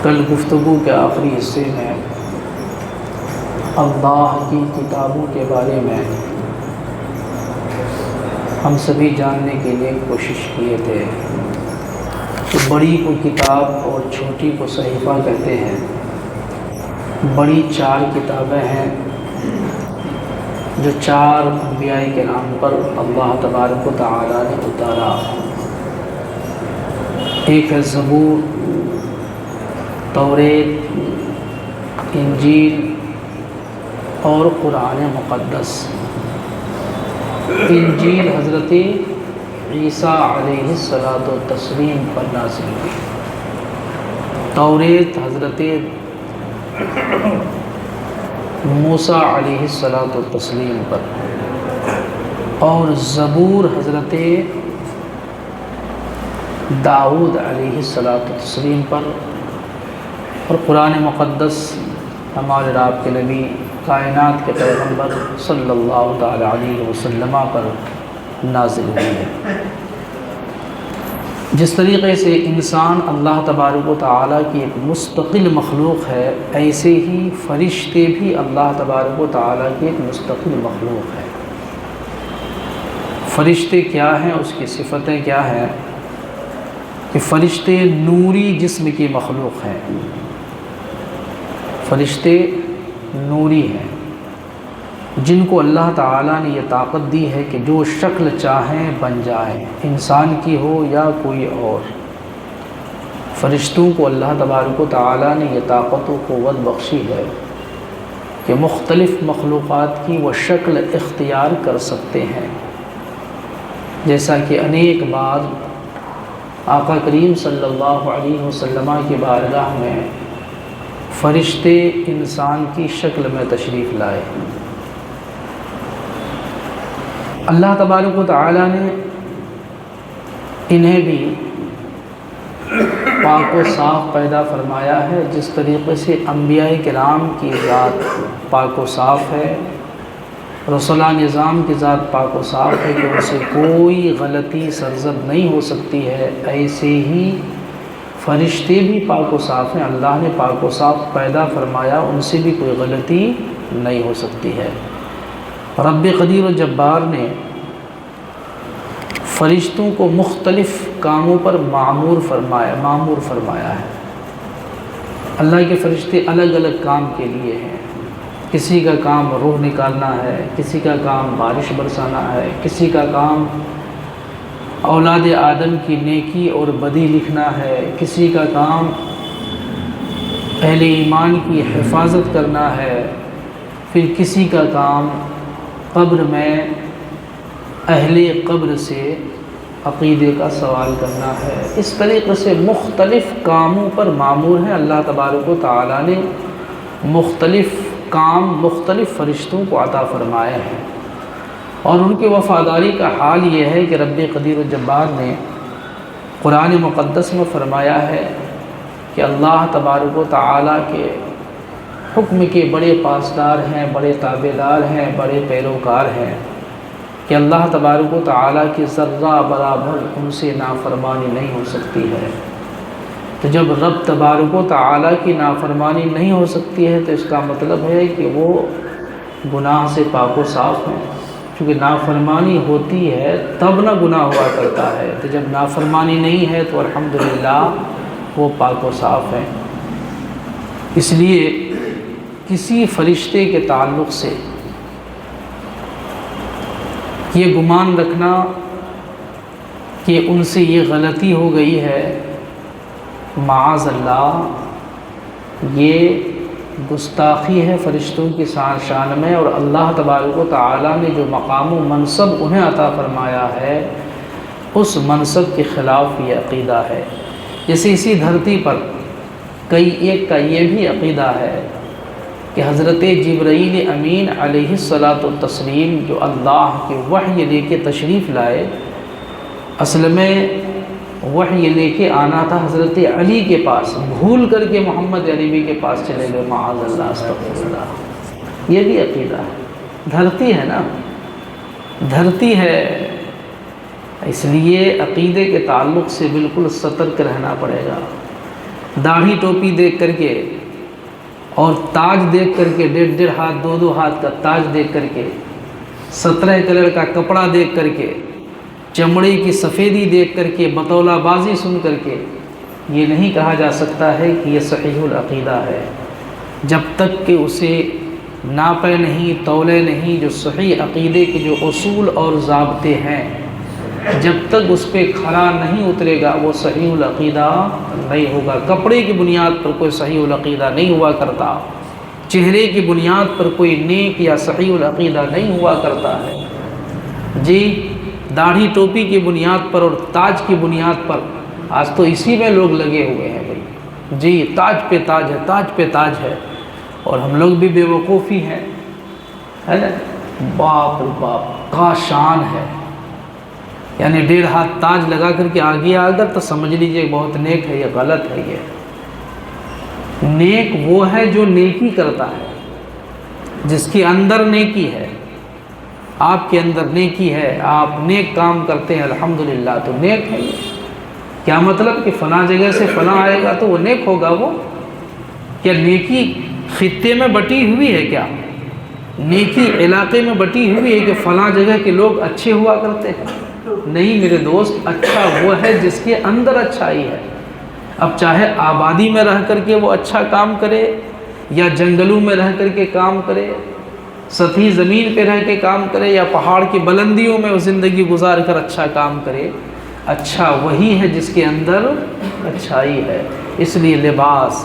کل گفتگو کے آخری حصے میں اللہ کی کتابوں کے بارے میں ہم سبھی جاننے کے لیے کوشش کیے تھے کہ بڑی کو کتاب اور چھوٹی کو صحیفہ کہتے ہیں۔ بڑی 4 کتابیں ہیں جو 4 انبیاء کے نام پر اللہ تبارک و تعالی نے اتارا۔ ایک ہے زبور، توریت، انجیل اور قرآن مقدس۔ انجیل حضرت عیسیٰ علیہ الصلاۃ والتسلیم پر نازل ہوئی، توریت حضرت موسیٰ علیہ الصلاۃ والتسلیم پر، اور زبور حضرت داؤد علیہ الصلاۃ والتسلیم پر، اور قرآن مقدس ہمارے رب کے نبی کائنات کے پیغمبر صلی اللہ تعالی علیہ وسلم پر نازل ہوئی ہے۔ جس طریقے سے انسان اللہ تبارک و تعالیٰ کی ایک مستقل مخلوق ہے، ایسے ہی فرشتے بھی اللہ تبارک و تعالیٰ کی ایک مستقل مخلوق ہے۔ فرشتے کیا ہیں، اس کی صفتیں کیا ہیں؟ کہ فرشتے نوری جسم کی مخلوق ہیں۔ فرشتے نوری ہیں جن کو اللہ تعالیٰ نے یہ طاقت دی ہے کہ جو شکل چاہیں بن جائیں، انسان کی ہو یا کوئی اور۔ فرشتوں کو اللہ تبارک و تعالیٰ نے یہ طاقت و قوت بخشی ہے کہ مختلف مخلوقات کی وہ شکل اختیار کر سکتے ہیں، جیسا کہ انیک بار آقا کریم صلی اللہ علیہ وسلم کی بارگاہ میں فرشتے انسان کی شکل میں تشریف لائے۔ اللہ تبارک و تعالیٰ نے انہیں بھی پاک و صاف پیدا فرمایا ہے، جس طریقے سے انبیاء کرام کی ذات پاک و صاف ہے، رسولہ نظام کی ذات پاک و صاف ہے کہ ان سے کوئی غلطی سرزد نہیں ہو سکتی ہے، ایسے ہی فرشتے بھی پاک و صاف ہیں۔ اللہ نے پاک و صاف پیدا فرمایا، ان سے بھی کوئی غلطی نہیں ہو سکتی ہے۔ رب قدیر و جبار نے فرشتوں کو مختلف کاموں پر معمور فرمایا ہے۔ اللہ کے فرشتے الگ الگ کام کے لیے ہیں۔ کسی کا کام روح نکالنا ہے، کسی کا کام بارش برسانا ہے، کسی کا کام اولاد آدم کی نیکی اور بدی لکھنا ہے، کسی کا کام اہل ایمان کی حفاظت کرنا ہے، پھر کسی کا کام قبر میں اہل قبر سے عقیدے کا سوال کرنا ہے۔ اس طریقے سے مختلف کاموں پر معمور ہیں۔ اللہ تبارک و تعالیٰ نے مختلف کام مختلف فرشتوں کو عطا فرمائے ہیں، اور ان کی وفاداری کا حال یہ ہے کہ رب قدیر و جبار نے قرآن مقدس میں فرمایا ہے کہ اللہ تبارک و تعالیٰ کے حکم کے بڑے پاسدار ہیں، بڑے تابعدار ہیں، بڑے پیروکار ہیں، کہ اللہ تبارک و تعالیٰ کی ذرہ برابر ان سے نافرمانی نہیں ہو سکتی ہے۔ تو جب رب تبارک و تعالیٰ کی نافرمانی نہیں ہو سکتی ہے تو اس کا مطلب ہے کہ وہ گناہ سے پاک و صاف ہیں، کیونکہ نافرمانی ہوتی ہے تب نہ گناہ ہوا کرتا ہے، تو جب نافرمانی نہیں ہے تو الحمدللہ وہ پاک و صاف ہیں۔ اس لیے کسی فرشتے کے تعلق سے یہ گمان رکھنا کہ ان سے یہ غلطی ہو گئی ہے، معاذ اللہ، یہ گستاخی ہے فرشتوں کی شان میں، اور اللہ تبارک و تعالیٰ نے جو مقام و منصب انہیں عطا فرمایا ہے اس منصب کے خلاف یہ عقیدہ ہے۔ جیسے اسی دھرتی پر ایک کا یہ بھی عقیدہ ہے کہ حضرت جبرائیل امین علیہ الصلاۃ والتسلیم جو اللہ کے وحی لے کے تشریف لائے، اصل میں وحی لے کے آنا تھا حضرت علی کے پاس، بھول کر کے محمد عربی کے پاس چلے گئے، معاذ اللہ، استغفر اللہ۔ یہ بھی عقیدہ ہے، دھرتی ہے نا، دھرتی ہے، اس لیے عقیدے کے تعلق سے بالکل سترک رہنا پڑے گا۔ داڑھی ٹوپی دیکھ کر کے اور تاج دیکھ کر کے، 1.5 ہاتھ 2 ہاتھ کا تاج دیکھ کر کے، 17 کلر کا کپڑا دیکھ کر کے، چمڑے کی سفیدی دیکھ کر کے، بطولہ بازی سن کر کے، یہ نہیں کہا جا سکتا ہے کہ یہ صحیح العقیدہ ہے جب تک کہ اسے ناپے نہیں، تولے نہیں، جو صحیح عقیدے کے جو اصول اور ضابطے ہیں جب تک اس پہ کھڑا نہیں اترے گا وہ صحیح العقیدہ نہیں ہوگا۔ کپڑے کی بنیاد پر کوئی صحیح العقیدہ نہیں ہوا کرتا، چہرے کی بنیاد پر کوئی نیک یا صحیح العقیدہ نہیں ہوا کرتا ہے جی۔ داڑھی ٹوپی کی بنیاد پر اور تاج کی بنیاد پر آج تو اسی میں لوگ لگے ہوئے ہیں بھائی جی، تاج پہ تاج ہے، تاج پہ تاج ہے، اور ہم لوگ بھی بے وقوفی ہیں، ہے نا؟ باپ رے باپ کا شان ہے، یعنی 1.5 ہاتھ تاج لگا کر کے آگے اگر تو سمجھ لیجئے بہت نیک ہے، یہ غلط ہے۔ یہ نیک وہ ہے جو نیکی کرتا ہے، جس کے اندر نیکی ہے۔ آپ کے اندر نیکی ہے، آپ نیک کام کرتے ہیں الحمدللہ تو نیک ہے۔ یہ کیا مطلب کہ فلاں جگہ سے فلاں آئے گا تو وہ نیک ہوگا؟ وہ کیا نیکی خطے میں بٹی ہوئی ہے؟ کیا نیکی علاقے میں بٹی ہوئی ہے کہ فلاں جگہ کے لوگ اچھے ہوا کرتے ہیں؟ نہیں میرے دوست، اچھا وہ ہے جس کے اندر اچھائی ہے۔ اب چاہے آبادی میں رہ کر کے وہ اچھا کام کرے یا جنگلوں میں رہ کر کے کام کرے، سطحی زمین پہ رہ کے کام کرے یا پہاڑ کی بلندیوں میں وہ زندگی گزار کر اچھا کام کرے، اچھا وہی ہے جس کے اندر اچھائی ہے۔ اس لیے لباس،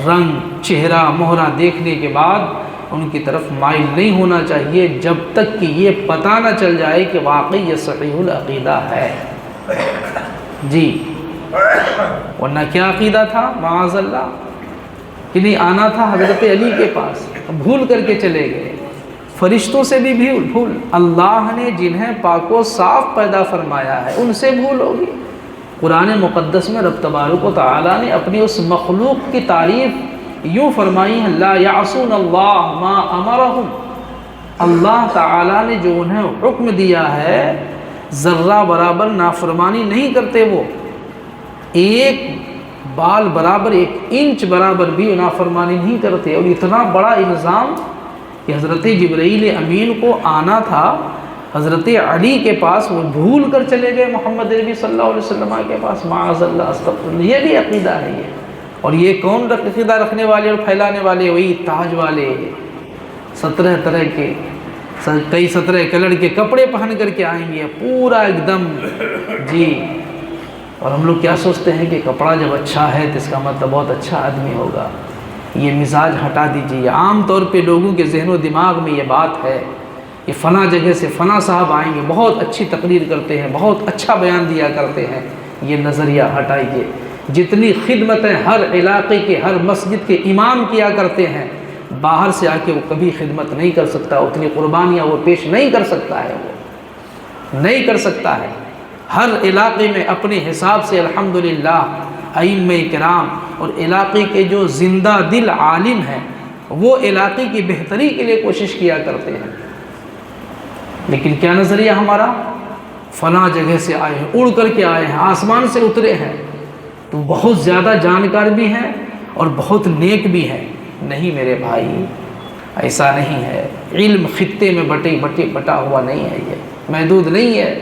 رنگ، چہرہ مہرہ دیکھنے کے بعد ان کی طرف مائل نہیں ہونا چاہیے جب تک کہ یہ پتہ نہ چل جائے کہ واقعی یہ صحیح العقیدہ ہے جی۔ ورنہ کیا عقیدہ تھا معاذ اللہ کہ نہیں آنا تھا حضرت علی کے پاس، بھول کر کے چلے گئے، فرشتوں سے بھی بھول، اللہ نے جنہیں پاک و صاف پیدا فرمایا ہے ان سے بھول ہوگی۔ قرآن مقدس میں رب تبارک و تعالیٰ نے اپنی اس مخلوق کی تعریف یوں فرمائی ہے، لا یعصون اللہ ما امرہم، اللہ تعالیٰ نے جو انہیں حکم دیا ہے ذرہ برابر نافرمانی نہیں کرتے، وہ ایک بال برابر، 1 انچ برابر بھی نافرمانی نہیں کرتے۔ اور اتنا بڑا الزام کہ حضرت جبرائیل امین کو آنا تھا حضرت علی کے پاس، وہ بھول کر چلے گئے محمد نبی صلی اللہ علیہ وسلم کے پاس، معاذ اللہ استغفر اللہ۔ یہ بھی عقیدہ ہے یہ، اور یہ کون عقیدہ رکھنے والے اور پھیلانے والے؟ وہی تاج والے، 17 طرح کے، کئی 17 کلر کے کپڑے پہن کر کے آئیں گے پورا ایک دم جی۔ اور ہم لوگ کیا سوچتے ہیں کہ کپڑا جب اچھا ہے تو اس کا مطلب بہت اچھا آدمی ہوگا۔ یہ مزاج ہٹا دیجیے۔ عام طور پہ لوگوں کے ذہن و دماغ میں یہ بات ہے کہ فلاں جگہ سے فلاں صاحب آئیں گے، بہت اچھی تقریر کرتے ہیں، بہت اچھا بیان دیا کرتے ہیں۔ یہ نظریہ ہٹائیے۔ جتنی خدمتیں ہر علاقے کے ہر مسجد کے امام کیا کرتے ہیں، باہر سے آ کے وہ کبھی خدمت نہیں کر سکتا، اتنی قربانیاں وہ پیش نہیں کر سکتا ہے، وہ نہیں کر سکتا ہے۔ ہر علاقے میں اپنے حساب سے الحمدللہ ائمہ کرام اور علاقے کے جو زندہ دل عالم ہیں وہ علاقے کی بہتری کے لیے کوشش کیا کرتے ہیں۔ لیکن کیا نظریہ ہمارا؟ فلاں جگہ سے آئے ہیں، اڑ کر کے آئے ہیں، آسمان سے اترے ہیں تو بہت زیادہ جانکار بھی ہیں اور بہت نیک بھی ہیں۔ نہیں میرے بھائی، ایسا نہیں ہے۔ علم خطے میں بٹا ہوا نہیں ہے، یہ محدود نہیں ہے۔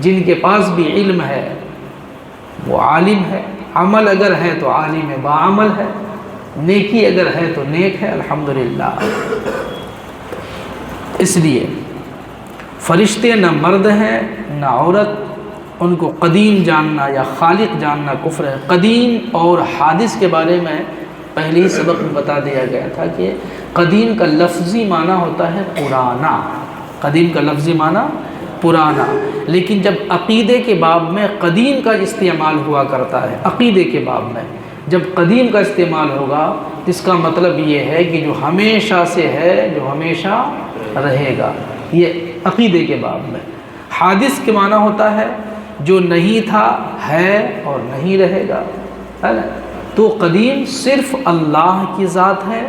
جن کے پاس بھی علم ہے وہ عالم ہے، عمل اگر ہے تو عالم باعمل ہے، نیکی اگر ہے تو نیک ہے الحمدللہ۔ اس لیے فرشتے نہ مرد ہیں نہ عورت، ان کو قدیم جاننا یا خالق جاننا کفر ہے۔ قدیم اور حادث کے بارے میں پہلے ہی سبق میں بتا دیا گیا تھا کہ قدیم کا لفظی معنی ہوتا ہے پرانا، قدیم کا لفظی معنی پرانا، لیکن جب عقیدے کے باب میں قدیم کا استعمال ہوا کرتا ہے، عقیدے کے باب میں جب قدیم کا استعمال ہوگا تو اس کا مطلب یہ ہے کہ جو ہمیشہ سے ہے، جو ہمیشہ رہے گا، یہ عقیدے کے باب میں۔ حادث کے معنی ہوتا ہے جو نہیں تھا، ہے اور نہیں رہے گا، ہے نا؟ تو قدیم صرف اللہ کی ذات ہے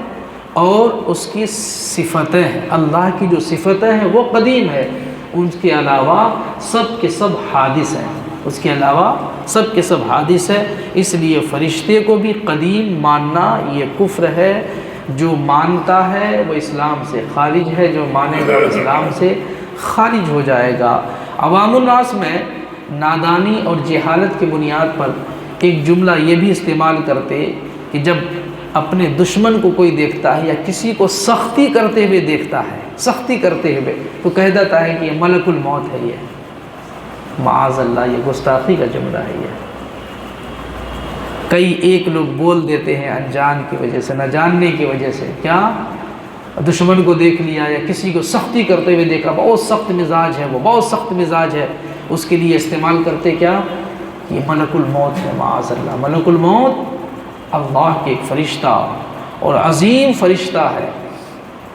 اور اس کی صفتیں ہیں، اللہ کی جو صفتیں ہیں وہ قدیم ہے، ان کے علاوہ سب کے سب حادث ہیں۔ اس کے علاوہ سب کے سب حادث ہے۔ اس لیے فرشتے کو بھی قدیم ماننا یہ کفر ہے۔ جو مانتا ہے وہ اسلام سے خارج ہے، جو مانے گا اسلام سے خارج ہو جائے گا۔ عوام الناس میں نادانی اور جہالت کی بنیاد پر ایک جملہ یہ بھی استعمال کرتے کہ جب اپنے دشمن کو کوئی دیکھتا ہے یا کسی کو سختی کرتے ہوئے دیکھتا ہے، سختی کرتے ہوئے، تو کہہ دیتا ہے کہ یہ ملک الموت ہے۔ یہ معاذ اللہ، یہ گستاخی کا جملہ ہے۔ یہ کئی ایک لوگ بول دیتے ہیں انجان کی وجہ سے، نہ جاننے کی وجہ سے، کیا دشمن کو دیکھ لیا یا کسی کو سختی کرتے ہوئے دیکھا، بہت سخت مزاج ہے، وہ بہت سخت مزاج ہے، اس کے لیے استعمال کرتے کیا، یہ ملک الموت ہے۔ معاذ اللہ، ملک الموت اللہ کے ایک فرشتہ اور عظیم فرشتہ ہے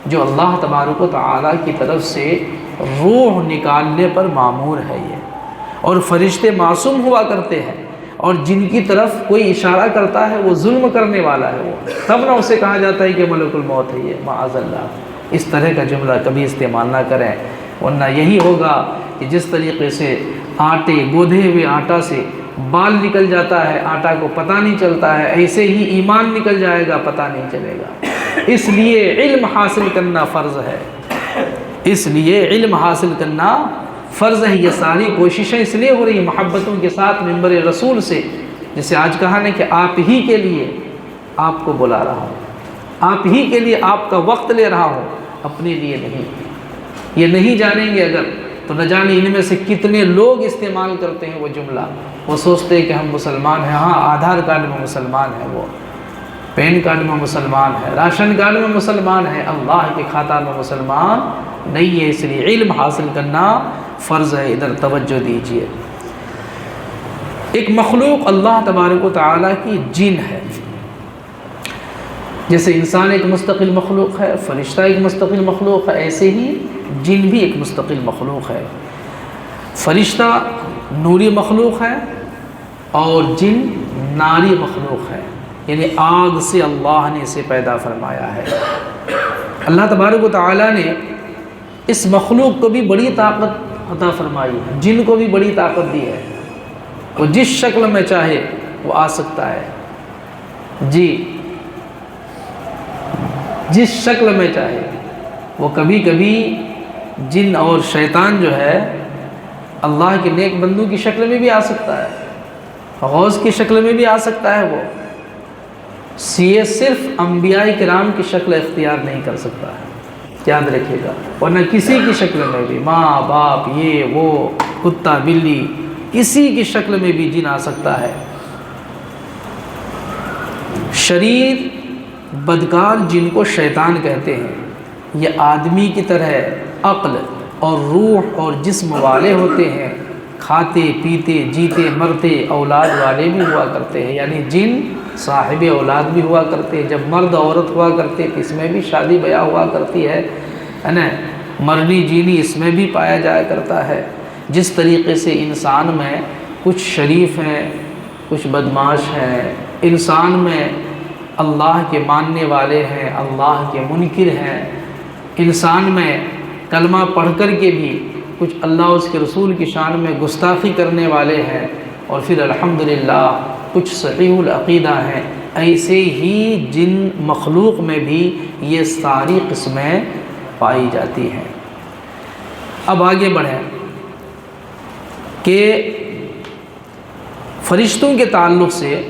جو اللہ تبارک و تعالیٰ کی طرف سے روح نکالنے پر مامور ہے یہ۔ اور فرشتے معصوم ہوا کرتے ہیں، اور جن کی طرف کوئی اشارہ کرتا ہے وہ ظلم کرنے والا ہے، وہ تب نہ اسے کہا جاتا ہے کہ ملک الموت ہے یہ۔ معاذ اللہ، اس طرح کا جملہ کبھی استعمال نہ کریں، ورنہ یہی ہوگا کہ جس طریقے سے آٹے، گودھے ہوئے آٹا سے بال نکل جاتا ہے، آٹا کو پتہ نہیں چلتا ہے، ایسے ہی ایمان نکل جائے گا، پتہ نہیں چلے گا۔ اس لیے علم حاصل کرنا فرض ہے، اس لیے علم حاصل کرنا فرض ہے۔ یہ ساری کوششیں اس لیے ہو رہی ہیں محبتوں کے ساتھ منبر رسول سے، جسے آج کہا نے کہ آپ ہی کے لیے آپ کو بلا رہا ہوں، آپ ہی کے لیے آپ کا وقت لے رہا ہوں، اپنے لیے نہیں۔ یہ نہیں جانیں گے اگر تو نہ جانے ان میں سے کتنے لوگ استعمال کرتے ہیں وہ جملہ۔ وہ سوچتے ہیں کہ ہم مسلمان ہیں، ہاں آدھار کارڈ میں مسلمان ہے، وہ پین کارڈ میں مسلمان ہے، راشن کارڈ میں مسلمان ہے، اللہ کے کھاتا میں مسلمان نہیں ہے۔ اس لیے علم حاصل کرنا فرض ہے۔ ادھر توجہ دیجیے، ایک مخلوق اللہ تبارک و تعالیٰ کی جن ہے۔ جیسے انسان ایک مستقل مخلوق ہے، فرشتہ ایک مستقل مخلوق ہے، ایسے ہی جن بھی ایک مستقل مخلوق ہے۔ فرشتہ نوری مخلوق ہے اور جن ناری مخلوق ہے، یعنی آگ سے اللہ نے اسے پیدا فرمایا ہے۔ اللہ تبارک و تعالیٰ نے اس مخلوق کو بھی بڑی طاقت عطا فرمائی ہے، جن کو بھی بڑی طاقت دی ہے۔ وہ جس شکل میں چاہے وہ آ سکتا ہے، جی جس شکل میں چاہے۔ وہ کبھی کبھی جن اور شیطان جو ہے اللہ کے نیک بندوں کی شکل میں بھی آ سکتا ہے، غوث کی شکل میں بھی آ سکتا ہے۔ وہ یہ صرف انبیاء کرام کی شکل اختیار نہیں کر سکتا ہے، یاد رکھیے گا، ورنہ کسی کی شکل میں بھی، ماں باپ، یہ وہ، کتا بلی، کسی کی شکل میں بھی جن آ سکتا ہے۔ شریر بدکار جن کو شیطان کہتے ہیں، یہ آدمی کی طرح عقل اور روح اور جسم والے ہوتے ہیں، کھاتے پیتے جیتے مرتے اولاد والے بھی ہوا کرتے ہیں، یعنی جن صاحب اولاد بھی ہوا کرتے ہیں۔ جب مرد عورت ہوا کرتے تو اس میں بھی شادی بیاہ ہوا کرتی ہے نا، مرنی جینی اس میں بھی پایا جایا کرتا ہے۔ جس طریقے سے انسان میں کچھ شریف ہیں، کچھ بدماش ہیں، انسان میں اللہ کے ماننے والے ہیں، اللہ کے منکر ہیں، انسان میں کلمہ پڑھ کر کے بھی کچھ اللہ اس کے رسول کی شان میں گستاخی کرنے والے ہیں، اور پھر الحمدللہ کچھ صحیح العقیدہ ہیں۔ ایسے ہی جن مخلوق میں بھی یہ ساری قسمیں پائی جاتی ہیں۔ اب آگے بڑھیں کہ فرشتوں کے تعلق سے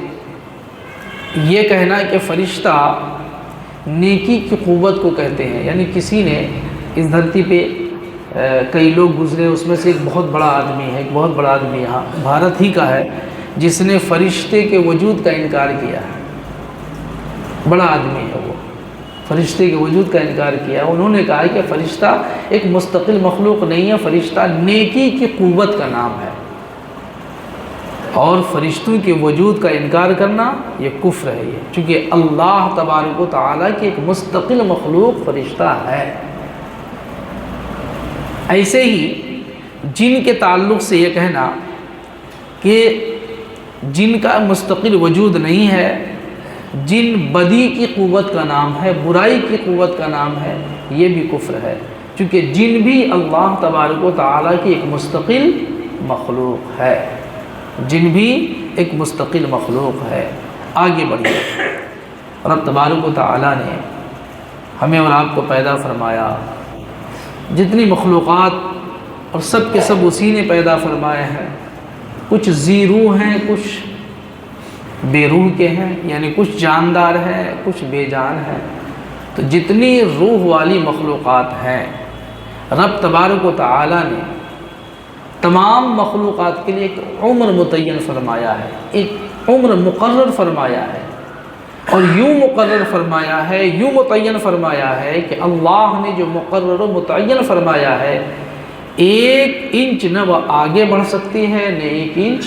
یہ کہنا کہ فرشتہ نیکی کی قوت کو کہتے ہیں، یعنی کسی نے اس دھرتی پہ کئی لوگ گزرے، اس میں سے ایک بہت بڑا آدمی ہے، ایک بہت بڑا آدمی یہاں بھارت ہی کا ہے، جس نے فرشتے کے وجود کا انکار کیا ہے۔ بڑا آدمی ہے وہ، فرشتے کے وجود کا انکار کیا۔ انہوں نے کہا کہ فرشتہ ایک مستقل مخلوق نہیں ہے، فرشتہ نیکی کی قوت کا نام ہے، اور فرشتوں کے وجود کا انکار کرنا یہ کفر ہے، یہ چونکہ اللہ تبارک و تعالیٰ کی ایک مستقل مخلوق فرشتہ ہے۔ ایسے ہی جن کے تعلق سے یہ کہنا کہ جن کا مستقل وجود نہیں ہے، جن بدی کی قوت کا نام ہے، برائی کی قوت کا نام ہے، یہ بھی کفر ہے، چونکہ جن بھی اللہ تبارک و تعالیٰ کی ایک مستقل مخلوق ہے۔ جن بھی ایک مستقل مخلوق ہے۔ آگے بڑھیے، رب تبارک و تعالیٰ نے ہمیں اور آپ کو پیدا فرمایا، جتنی مخلوقات اور سب کے سب اسی نے پیدا فرمائے ہیں، کچھ ذی روح ہیں، کچھ بے روح کے ہیں، یعنی کچھ جاندار ہیں، کچھ بے جان ہیں۔ تو جتنی روح والی مخلوقات ہیں، رب تبارک و تعالیٰ نے تمام مخلوقات کے لیے ایک عمر متعین فرمایا ہے، ایک عمر مقرر فرمایا ہے، اور یوں مقرر فرمایا ہے، یوں متعین فرمایا ہے کہ اللہ نے جو مقرر و متعین فرمایا ہے، 1 انچ نہ وہ آگے بڑھ سکتی ہے نہ 1 انچ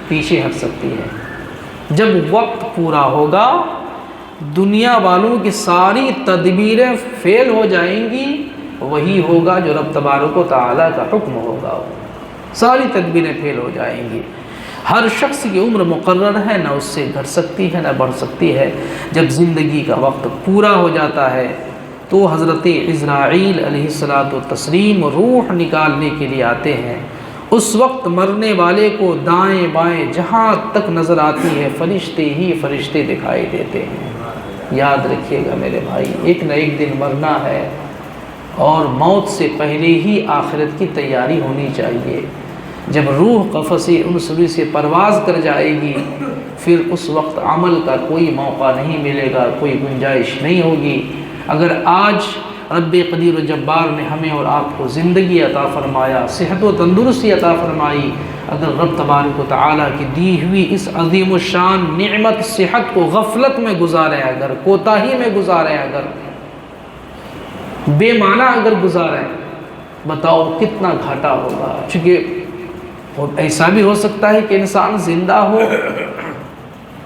پیچھے ہٹ سکتی ہے۔ جب وقت پورا ہوگا، دنیا والوں کی ساری تدبیریں فیل ہو جائیں گی، وہی ہوگا جو رب تبارک و تعالیٰ کا حکم ہوگا، ساری تدبیریں فیل ہو جائیں گی۔ ہر شخص کی عمر مقرر ہے، نہ اس سے گھٹ سکتی ہے نہ بڑھ سکتی ہے۔ جب زندگی کا وقت پورا ہو جاتا ہے تو حضرت عزرائیل علیہ السلام روح نکالنے کے لیے آتے ہیں۔ اس وقت مرنے والے کو دائیں بائیں جہاں تک نظر آتی ہے فرشتے ہی فرشتے دکھائی دیتے ہیں۔ یاد رکھیے گا میرے بھائی، ایک نہ ایک دن مرنا ہے، اور موت سے پہلے ہی آخرت کی تیاری ہونی چاہیے۔ جب روح قفس انصبی سے پرواز کر جائے گی، پھر اس وقت عمل کا کوئی موقع نہیں ملے گا، کوئی گنجائش نہیں ہوگی۔ اگر آج رب قدیر و جبار نے ہمیں اور آپ کو زندگی عطا فرمایا، صحت و تندرستی عطا فرمائی، اگر رب تبارک و تعالیٰ کی دی ہوئی اس عظیم الشان نعمت صحت کو غفلت میں گزاریں، اگر کوتاہی میں گزاریں، اگر بے معنی اگر گزاریں، بتاؤ کتنا گھاٹا ہوگا۔ چونکہ ایسا بھی ہو سکتا ہے کہ انسان زندہ ہو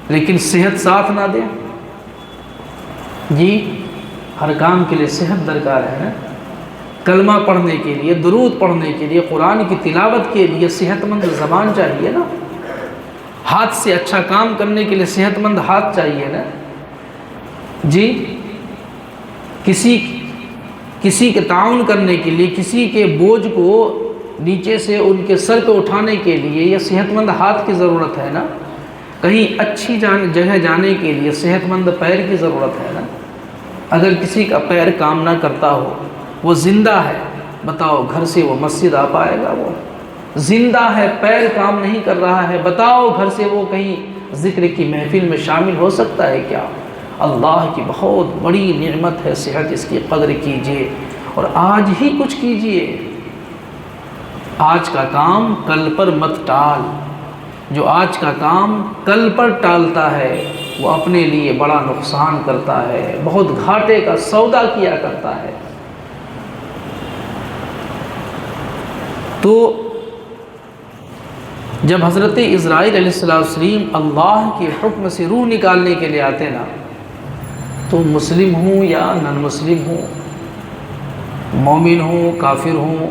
لیکن صحت ساتھ نہ دے۔ جی، ہر کام کے لیے صحت درکار ہے نا۔ کلمہ پڑھنے کے لیے، درود پڑھنے کے لیے، قرآن کی تلاوت کے لیے صحت مند زبان چاہیے نا۔ ہاتھ سے اچھا کام کرنے کے لیے صحت مند ہاتھ چاہیے نا۔ جی، کسی کے تعاون کرنے کے لیے، کسی کے بوجھ کو نیچے سے ان کے سر پہ اٹھانے کے لیے یہ صحت مند ہاتھ کی ضرورت ہے نا۔ کہیں اچھی جگہ جانے کے لیے صحت مند پیر کی ضرورت ہے نا۔ اگر کسی کا پیر کام نہ کرتا ہو، وہ زندہ ہے، بتاؤ گھر سے وہ مسجد آ پائے گا؟ وہ زندہ ہے، پیر کام نہیں کر رہا ہے، بتاؤ گھر سے وہ کہیں ذکر کی محفل میں شامل ہو سکتا ہے کیا؟ اللہ کی بہت بڑی نعمت ہے صحت، اس کی قدر کیجئے اور آج ہی کچھ کیجئے۔ آج کا کام کل پر مت ٹال۔ جو آج کا کام کل پر ٹالتا ہے وہ اپنے لیے بڑا نقصان کرتا ہے، بہت گھاٹے کا سودا کیا کرتا ہے۔ تو جب حضرت عزرائیل علیہ السلام اللہ کے حکم سے روح نکالنے کے لیے آتے نا، تو مسلم ہوں یا نن مسلم ہوں، مومن ہوں، کافر ہوں،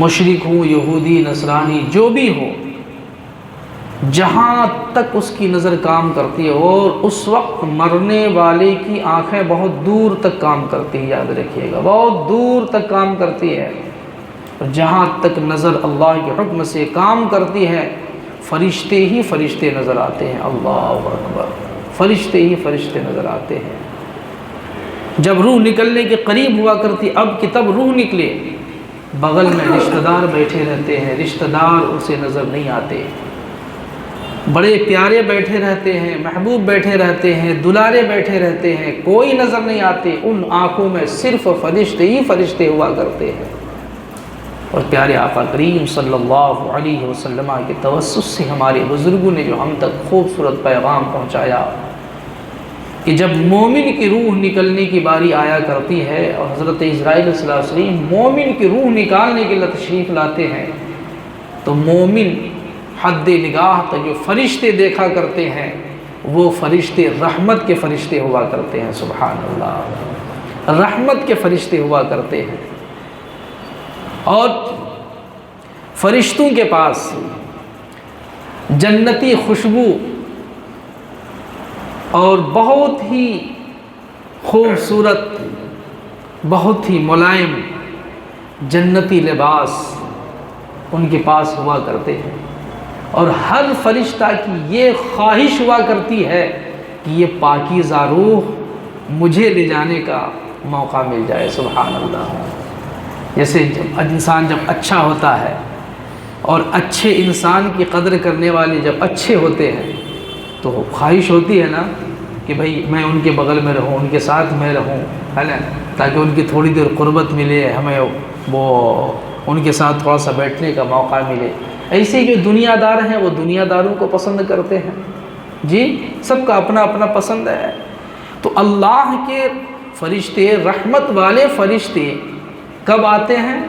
مشرک ہوں، یہودی، نصرانی، جو بھی ہو، جہاں تک اس کی نظر کام کرتی ہے، اور اس وقت مرنے والے کی آنکھیں بہت دور تک کام کرتی ہے، یاد رکھیے گا، بہت دور تک کام کرتی ہے، اور جہاں تک نظر اللہ کے حکم سے کام کرتی ہے، فرشتے ہی فرشتے نظر آتے ہیں۔ اللہ اکبر، فرشتے ہی فرشتے نظر آتے ہیں۔ جب روح نکلنے کے قریب ہوا کرتی، اب کہ تب روح نکلے، بغل میں رشتہ دار بیٹھے رہتے ہیں، رشتہ دار اسے نظر نہیں آتے، بڑے پیارے بیٹھے رہتے ہیں، محبوب بیٹھے رہتے ہیں، دلارے بیٹھے رہتے ہیں، کوئی نظر نہیں آتے، ان آنکھوں میں صرف فرشتے ہی فرشتے ہوا کرتے ہیں۔ اور پیارے آقا کریم صلی اللہ علیہ وسلم کے توسط سے ہمارے بزرگوں نے جو ہم تک خوبصورت پیغام پہنچایا کہ جب مومن کی روح نکلنے کی باری آیا کرتی ہے، اور حضرت عزرائیل علیہ السلام مومن کی روح نکالنے کے لیے تشریف لاتے ہیں، تو مومن حد نگاہ تک جو فرشتے دیکھا کرتے ہیں وہ فرشتے رحمت کے فرشتے ہوا کرتے ہیں۔ سبحان اللہ، رحمت کے فرشتے ہوا کرتے ہیں، اور فرشتوں کے پاس جنتی خوشبو اور بہت ہی خوبصورت، بہت ہی ملائم جنتی لباس ان کے پاس ہوا کرتے ہیں، اور ہر فرشتہ کی یہ خواہش ہوا کرتی ہے کہ یہ پاکیزہ روح مجھے لے جانے کا موقع مل جائے۔ سبحان اللہ۔ جیسے انسان جب اچھا ہوتا ہے اور اچھے انسان کی قدر کرنے والے جب اچھے ہوتے ہیں تو خواہش ہوتی ہے نا کہ بھئی میں ان کے بغل میں رہوں، ان کے ساتھ میں رہوں، ہے نا، تاکہ ان کی تھوڑی دیر قربت ملے، ہمیں وہ ان کے ساتھ تھوڑا سا بیٹھنے کا موقع ملے۔ ایسے ہی جو دنیا دار ہیں وہ دنیا داروں کو پسند کرتے ہیں، جی سب کا اپنا اپنا پسند ہے۔ تو اللہ کے فرشتے، رحمت والے فرشتے کب آتے ہیں؟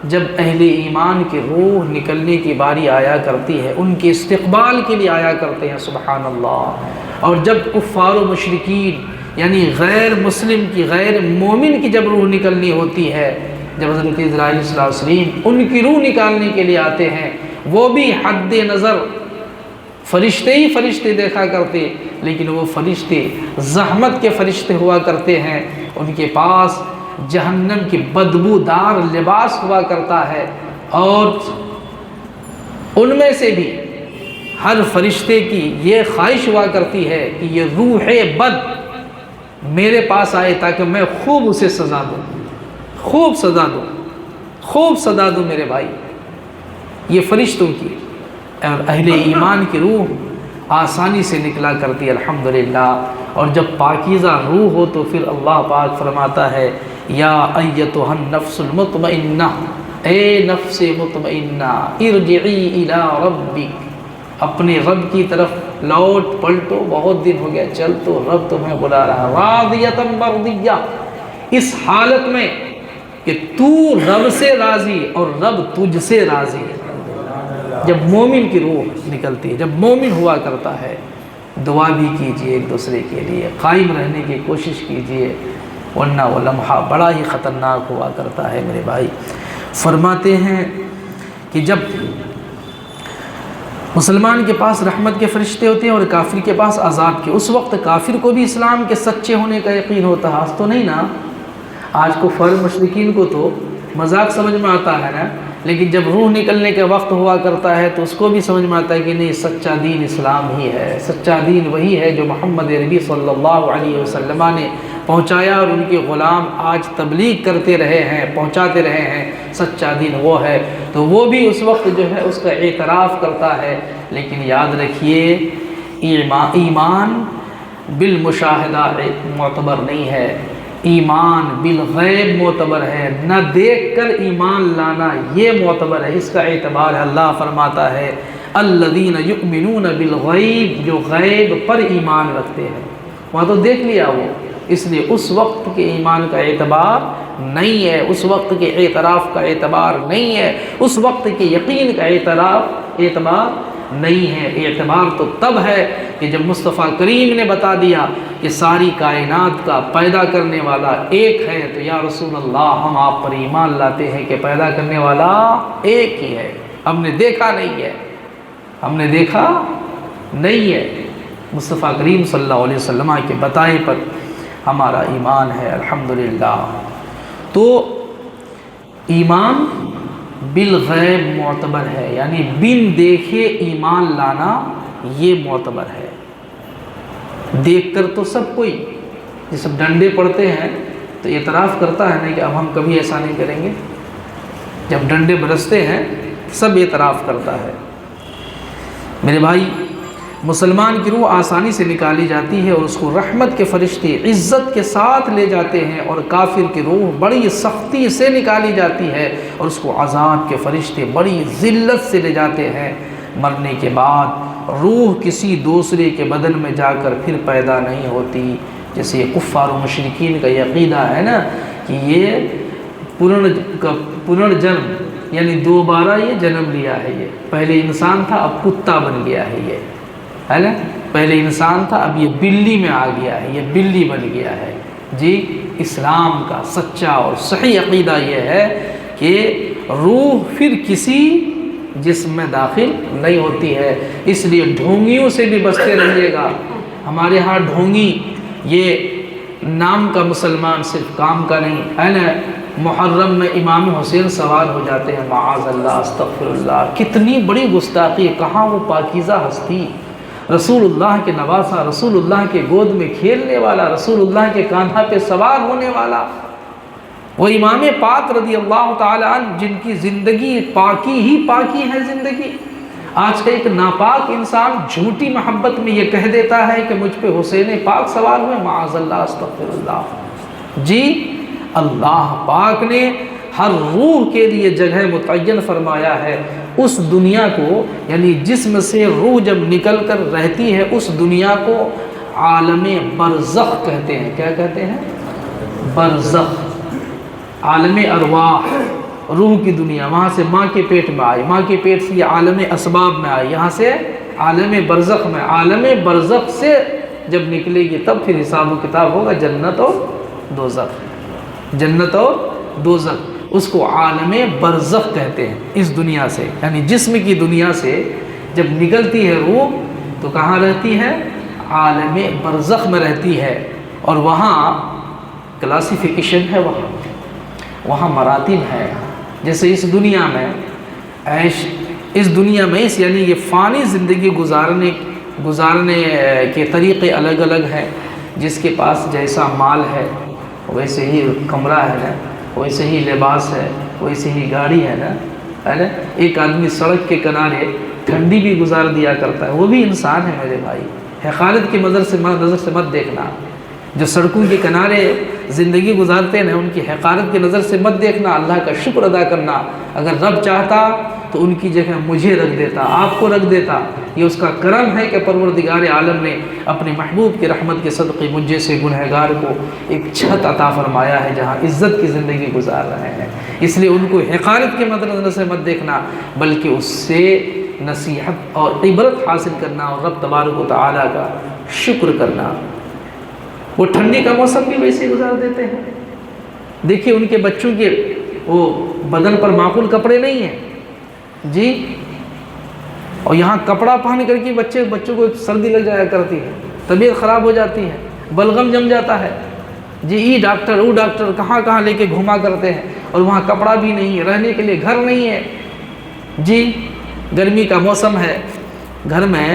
جب اہل ایمان کی روح نکلنے کی باری آیا کرتی ہے، ان کے استقبال کے لیے آیا کرتے ہیں۔ سبحان اللہ۔ اور جب کفار و مشرکین یعنی غیر مسلم کی، غیر مومن کی جب روح نکلنی ہوتی ہے، جب حضرت اسرائیل صلی اللہ علیہ وسلم ان کی روح نکالنے کے لیے آتے ہیں، وہ بھی حد نظر فرشتے ہی فرشتے دیکھا کرتے، لیکن وہ فرشتے زحمت کے فرشتے ہوا کرتے ہیں، ان کے پاس جہنم کی بدبودار لباس ہوا کرتا ہے، اور ان میں سے بھی ہر فرشتے کی یہ خواہش ہوا کرتی ہے کہ یہ روح بد میرے پاس آئے تاکہ میں خوب اسے سزا دوں، خوب سزا دوں، خوب سزا دوں میرے بھائی۔ یہ فرشتوں کی اور اہل ایمان کی روح آسانی سے نکلا کرتی ہے، الحمدللہ۔ اور جب پاکیزہ روح ہو تو پھر اللہ پاک فرماتا ہے یا ایتھا النفس المطمئنہ، اے نفس مطمئنہ ارجعی الی ربک، اپنے رب کی طرف لوٹ پلٹو، بہت دن ہو گیا چل تو رب تمہیں بلا رہا، راضیۃ مرضیہ، اس حالت میں کہ تو رب سے راضی اور رب تجھ سے راضی ہے۔ جب مومن کی روح نکلتی ہے، جب مومن ہوا کرتا ہے، دعا بھی کیجئے ایک دوسرے کے لیے، قائم رہنے کی کوشش کیجئے، ورنہ وہ لمحہ بڑا ہی خطرناک ہوا کرتا ہے میرے بھائی۔ فرماتے ہیں کہ جب مسلمان کے پاس رحمت کے فرشتے ہوتے ہیں اور کافر کے پاس عذاب کے، اس وقت کافر کو بھی اسلام کے سچے ہونے کا یقین ہوتا ہے۔ آج تو نہیں نا، آج کفار مشرکین کو تو مذاق سمجھ میں آتا ہے نا، لیکن جب روح نکلنے کے وقت ہوا کرتا ہے تو اس کو بھی سمجھ میں آتا ہے کہ نہیں، سچا دین اسلام ہی ہے، سچا دین وہی ہے جو محمد نبی صلی اللہ علیہ وسلم نے پہنچایا اور ان کے غلام آج تبلیغ کرتے رہے ہیں، پہنچاتے رہے ہیں، سچا دین وہ ہے۔ تو وہ بھی اس وقت جو ہے اس کا اعتراف کرتا ہے، لیکن یاد رکھیے ایمان بالمشاہدہ معتبر نہیں ہے، ایمان بالغیب معتبر ہے، نہ دیکھ کر ایمان لانا یہ معتبر ہے، اس کا اعتبار ہے۔ اللہ فرماتا ہے الذین یؤمنون بالغیب، جو غیب پر ایمان رکھتے ہیں، وہاں تو دیکھ لیا وہ، اس لیے اس وقت کے ایمان کا اعتبار نہیں ہے، اس وقت کے اعتراف کا اعتبار نہیں ہے، اس وقت کے یقین کا اعتبار نہیں ہے۔ اعتبار تو تب ہے کہ جب مصطفیٰ کریم نے بتا دیا کہ ساری کائنات کا پیدا کرنے والا ایک ہے، تو یا رسول اللہ ہم آپ پر ایمان لاتے ہیں کہ پیدا کرنے والا ایک ہی ہے، ہم نے دیکھا نہیں ہے، ہم نے دیکھا نہیں ہے۔ مصطفیٰ کریم صلی اللہ علیہ وسلم کے بتائے پر ہمارا ایمان ہے، الحمدللہ۔ تو ایمان بالغیب معتبر ہے، یعنی بن دیکھے ایمان لانا یہ معتبر ہے۔ دیکھ کر تو سب کوئی، جب ڈنڈے پڑتے ہیں تو اعتراف کرتا ہے نا کہ اب ہم کبھی ایسا نہیں کریں گے، جب ڈنڈے برستے ہیں سب اعتراف کرتا ہے۔ میرے بھائی، مسلمان کی روح آسانی سے نکالی جاتی ہے اور اس کو رحمت کے فرشتے عزت کے ساتھ لے جاتے ہیں، اور کافر کی روح بڑی سختی سے نکالی جاتی ہے اور اس کو عذاب کے فرشتے بڑی ذلت سے لے جاتے ہیں۔ مرنے کے بعد روح کسی دوسرے کے بدن میں جا کر پھر پیدا نہیں ہوتی، جیسے کفار و مشرکین کا یہ عقیدہ ہے نا کہ یہ پنرجنم، یعنی دوبارہ یہ جنم لیا ہے، یہ پہلے انسان تھا اب کتا بن گیا ہے، یہ ہے نا، پہلے انسان تھا اب یہ بلی میں آ گیا ہے، یہ بلی بن گیا ہے۔ جی اسلام کا سچا اور صحیح عقیدہ یہ ہے کہ روح پھر کسی جسم میں داخل نہیں ہوتی ہے، اس لیے ڈھونگیوں سے بھی بچتے رہیے گا۔ ہمارے ہاں ڈھونگی یہ نام کا مسلمان، صرف کام کا نہیں ہے نا۔ محرم میں امام حسین سوار ہو جاتے ہیں، معاذ اللہ، استغفر اللہ، کتنی بڑی گستاخی ہے۔ کہاں وہ پاکیزہ ہستی، رسول اللہ کے نواسا، رسول اللہ کے گود میں کھیلنے والا، رسول اللہ کے کاندھا پہ سوار ہونے والا، وہ امام پاک رضی اللہ تعالی عنہ، جن کی زندگی پاکی ہی پاکی ہے زندگی۔ آج کا ایک ناپاک انسان جھوٹی محبت میں یہ کہہ دیتا ہے کہ مجھ پہ حسین پاک سوار ہوئے، معاذ اللہ، استغفر اللہ۔ جی اللہ پاک نے ہر روح کے لیے جگہ متعین فرمایا ہے۔ اس دنیا کو، یعنی جسم سے روح جب نکل کر رہتی ہے، اس دنیا کو عالم برزخ کہتے ہیں۔ کیا کہتے ہیں؟ برزخ، عالم ارواح، روح کی دنیا۔ وہاں سے ماں کے پیٹ میں آئی، ماں کے پیٹ سے یہ عالم اسباب میں آئی، یہاں سے عالم برزخ میں۔ عالم برزخ سے جب نکلے گی تب پھر حساب و کتاب ہوگا، جنت اور دوزخ، جنت اور دوزخ۔ اس کو عالم برزخ کہتے ہیں۔ اس دنیا سے، یعنی جسم کی دنیا سے جب نکلتی ہے روح تو کہاں رہتی ہے؟ عالم برزخ میں رہتی ہے، اور وہاں کلاسیفیکیشن ہے، وہاں مراتب ہے۔ جیسے اس دنیا میں عیش، اس دنیا میں یعنی یہ فانی زندگی گزارنے کے طریقے الگ الگ ہیں۔ جس کے پاس جیسا مال ہے ویسے ہی کمرہ ہے نا، ویسے ہی لباس ہے، ویسے ہی گاڑی ہے نا۔ ایک آدمی سڑک کے کنارے ٹھنڈی بھی گزار دیا کرتا ہے، وہ بھی انسان ہے میرے بھائی۔ حقارت کی نظر سے مت دیکھنا، جو سڑکوں کے کنارے زندگی گزارتے ہیں ان کی حقارت کی نظر سے مت دیکھنا، اللہ کا شکر ادا کرنا۔ اگر رب چاہتا تو ان کی جگہ مجھے رکھ دیتا، آپ کو رکھ دیتا۔ یہ اس کا کرم ہے کہ پروردگار عالم نے اپنے محبوب کی رحمت کے صدقے مجھ جیسے گنہگار کو ایک چھت عطا فرمایا ہے جہاں عزت کی زندگی گزار رہے ہیں۔ اس لیے ان کو حقارت کے نظر سے مت دیکھنا، بلکہ اس سے نصیحت اور عبرت حاصل کرنا اور رب تبارک و تعالیٰ کا شکر کرنا۔ وہ ٹھنڈی کا موسم بھی ویسے گزار دیتے ہیں۔ دیکھیے ان کے بچوں کے وہ بدن پر معقول کپڑے نہیں ہیں جی، اور یہاں کپڑا پہن کر کے بچوں کو سردی لگ جایا کرتی ہے، طبیعت خراب ہو جاتی ہے، بلغم جم جاتا ہے جی۔ ای ڈاکٹر او ڈاکٹر کہاں کہاں لے کے گھما کرتے ہیں، اور وہاں کپڑا بھی نہیں ہے، رہنے کے لیے گھر نہیں ہے جی۔ گرمی کا موسم ہے، گھر میں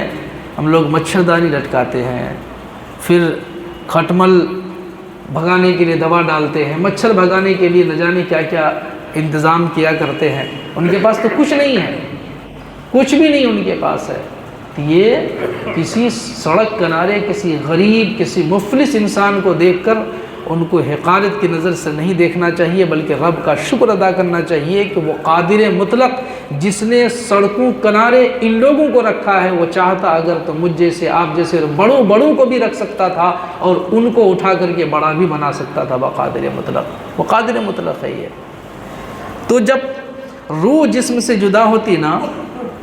ہم لوگ مچھردانی لٹکاتے ہیں، پھر کھٹمل بھگانے کے لیے دوا ڈالتے ہیں، مچھر بھگانے کے لیے نہ جانے کیا کیا انتظام کیا کرتے ہیں۔ ان کے پاس تو کچھ نہیں ہے، کچھ بھی نہیں ان کے پاس ہے۔ یہ کسی سڑک کنارے کسی غریب کسی مفلس انسان کو دیکھ کر ان کو حقارت کی نظر سے نہیں دیکھنا چاہیے، بلکہ رب کا شکر ادا کرنا چاہیے کہ وہ قادر مطلق جس نے سڑکوں کنارے ان لوگوں کو رکھا ہے، وہ چاہتا اگر تو مجھ جیسے آپ جیسے بڑوں کو بھی رکھ سکتا تھا اور ان کو اٹھا کر کے بڑا بھی بنا سکتا تھا۔ قادر مطلق، وہ قادر مطلق ہے یہ۔ تو جب روح جسم سے جدا ہوتی نا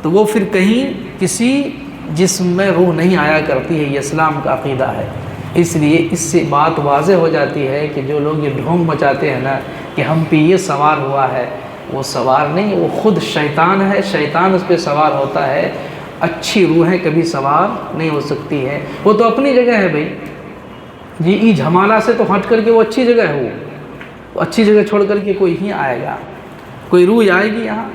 تو وہ پھر کہیں کسی جسم میں روح نہیں آیا کرتی ہے۔ یہ اسلام کا عقیدہ ہے۔ اس لیے اس سے بات واضح ہو جاتی ہے کہ جو لوگ یہ ڈھونگ مچاتے ہیں نا کہ ہم پہ یہ سوار ہوا ہے، وہ سوار نہیں، وہ خود شیطان ہے، شیطان اس پہ سوار ہوتا ہے۔ اچھی روحیں کبھی سوار نہیں ہو سکتی ہے، وہ تو اپنی جگہ ہے بھائی جی۔ ای جھمالا سے تو ہٹ کر کے وہ اچھی جگہ ہے، وہ اچھی جگہ چھوڑ کر کے کوئی ہی آئے گا، کوئی روح آئے گی یہاں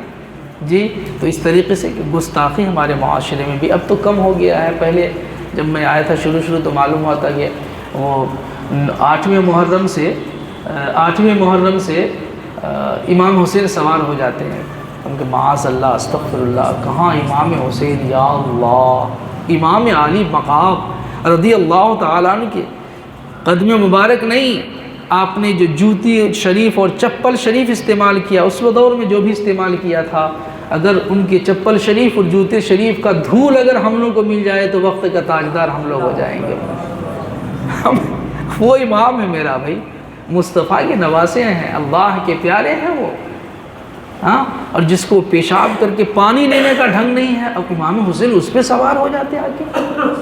جی۔ تو اس طریقے سے گستاخی ہمارے معاشرے میں بھی اب تو کم ہو گیا ہے۔ پہلے جب میں آیا تھا شروع تو معلوم ہوا تھا کہ وہ 8ویں محرم سے امام حسین سوار ہو جاتے ہیں۔ ان کے معاذ اللہ، استغفر اللہ، کہاں امام حسین، یا اللہ، امام عالی مقام رضی اللہ تعالیٰ عنہ کے قدم مبارک نہیں، آپ نے جو جوتی شریف اور چپل شریف استعمال کیا اس دور میں جو بھی استعمال کیا تھا، اگر ان کے چپل شریف اور جوتے شریف کا دھول اگر ہم لوگ کو مل جائے تو وقت کا تاجدار ہم لوگ ہو جائیں گے۔ وہ امام ہے میرا بھائی، مصطفیٰ کے نواسے ہیں، اللہ کے پیارے ہیں وہ، ہاں۔ اور جس کو پیشاب کر کے پانی لینے کا ڈھنگ نہیں ہے، اب امام حسین اس پہ سوار ہو جاتے آ کے،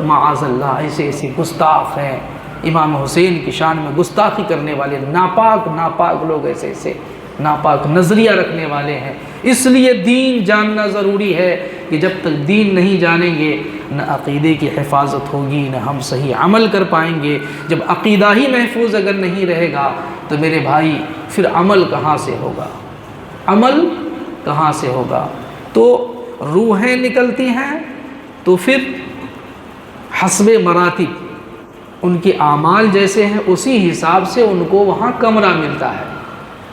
معاذ اللہ۔ ایسے گستاخ ہیں، امام حسین کی شان میں گستاخی کرنے والے ناپاک لوگ، ایسے ناپاک نظریہ رکھنے والے ہیں۔ اس لیے دین جاننا ضروری ہے کہ جب تک دین نہیں جانیں گے نہ عقیدے کی حفاظت ہوگی، نہ ہم صحیح عمل کر پائیں گے۔ جب عقیدہ ہی محفوظ اگر نہیں رہے گا تو میرے بھائی پھر عمل کہاں سے ہوگا؟ عمل کہاں سے ہوگا؟ تو روحیں نکلتی ہیں تو پھر حسب مراتب ان کے اعمال جیسے ہیں اسی حساب سے ان کو وہاں کمرہ ملتا ہے۔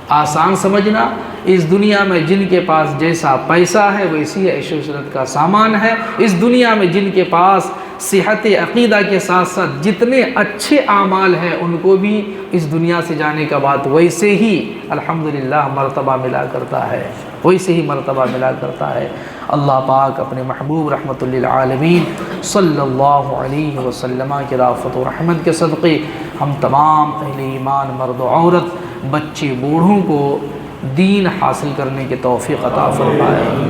آسان سمجھنا، اس دنیا میں جن کے پاس جیسا پیسہ ہے ویسی عیش و عشرت کا سامان ہے۔ اس دنیا میں جن کے پاس صحت عقیدہ کے ساتھ ساتھ جتنے اچھے اعمال ہیں ان کو بھی اس دنیا سے جانے کے بعد ویسے ہی الحمدللہ مرتبہ ملا کرتا ہے، ویسے ہی مرتبہ ملا کرتا ہے۔ اللہ پاک اپنے محبوب رحمت للعالمین صلی اللہ علیہ وسلم کی رافت و رحمت کے صدقے ہم تمام اہل ایمان مرد و عورت، بچے بوڑھوں کو دین حاصل کرنے کی توفیق عطا فرمائے۔